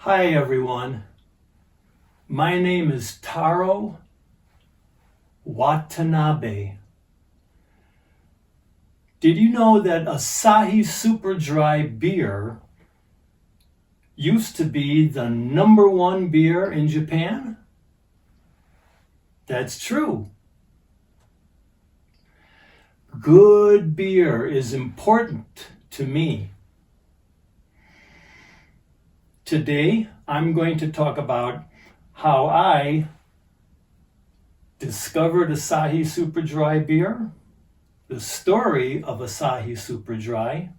Hi everyone, my name is Taro Watanabe. Did you know that Asahi Super Dry beer used to be the #1 beer in Japan? That's true. Good beer is important to me. Today, I'm going to talk about how I discovered Asahi Super Dry beer, the story of Asahi Super Dry,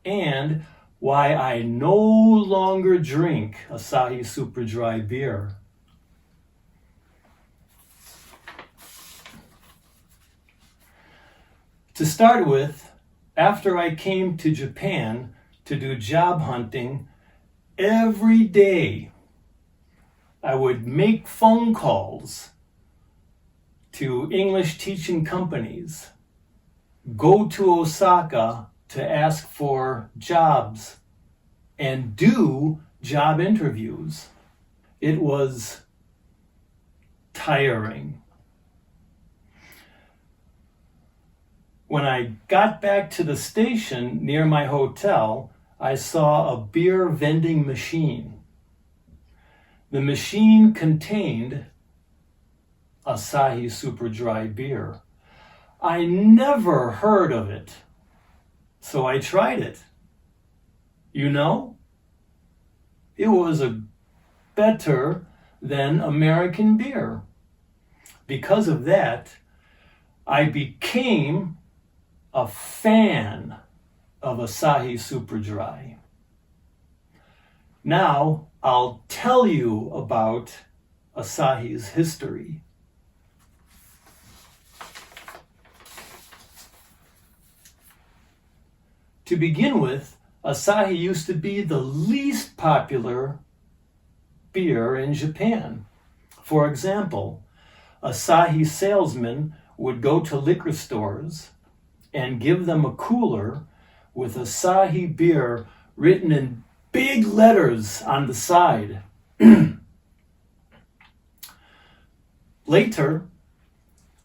and why I no longer drink Asahi Super Dry beer. To start with, after I came to Japan to do job hunting, every day I would make phone calls to English teaching companies, go to Osaka to ask for jobs, and do job interviews. It was tiring. When I got back to the station near my hotel, I saw a beer vending machine. The machine contained Asahi Super Dry beer. I never heard of it, so I tried it. You know, it was better than American beer. Because of that, I became a fan of Asahi Super Dry. Now I'll tell you about Asahi's history. To begin with, Asahi used to be the least popular beer in Japan. For example, Asahi salesmen would go to liquor stores and give them a cooler with Asahi beer written in big letters on the side. Later,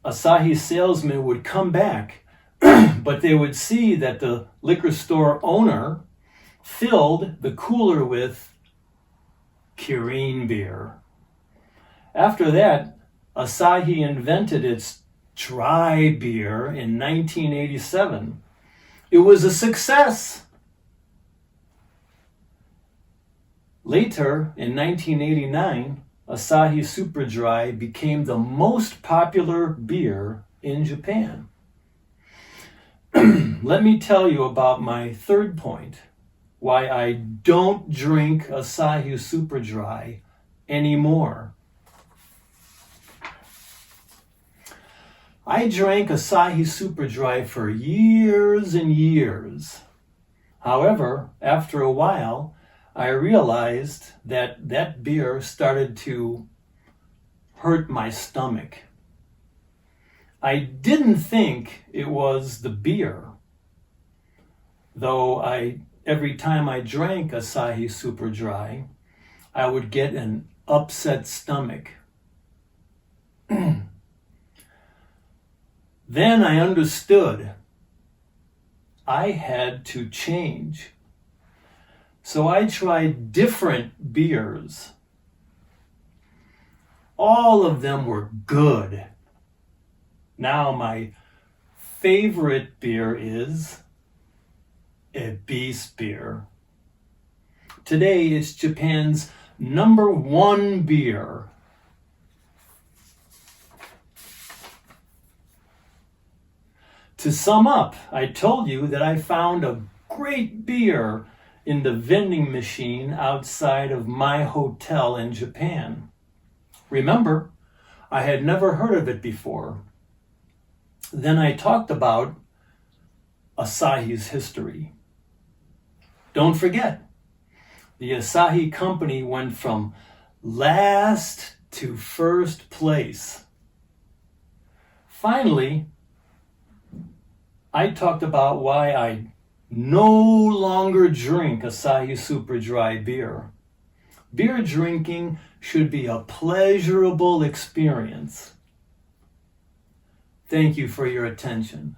Asahi salesmen would come back, but they would see that the liquor store owner filled the cooler with Kirin beer. After that, Asahi invented its dry beer in 1987. It was a success. Later, in 1989, Asahi Super Dry became the most popular beer in Japan. Let me tell you about my third point, why I don't drink Asahi Super Dry anymore. I drank Asahi Super Dry for years and years. However, after a while, I realized that beer started to hurt my stomach. I didn't think it was the beer, though every time I drank Asahi Super Dry, I would get an upset stomach. Then I understood I had to change. So I tried different beers. All of them were good. Now my favorite beer is Ebis beer. Today it's Japan's #1 beer. To sum up, I told you that I found a great beer in the vending machine outside of my hotel in Japan. Remember, I had never heard of it before. Then I talked about Asahi's history. Don't forget, the Asahi company went from last to first place. Finally, I talked about why I no longer drink Asahi Super Dry beer. Beer drinking should be a pleasurable experience. Thank you for your attention.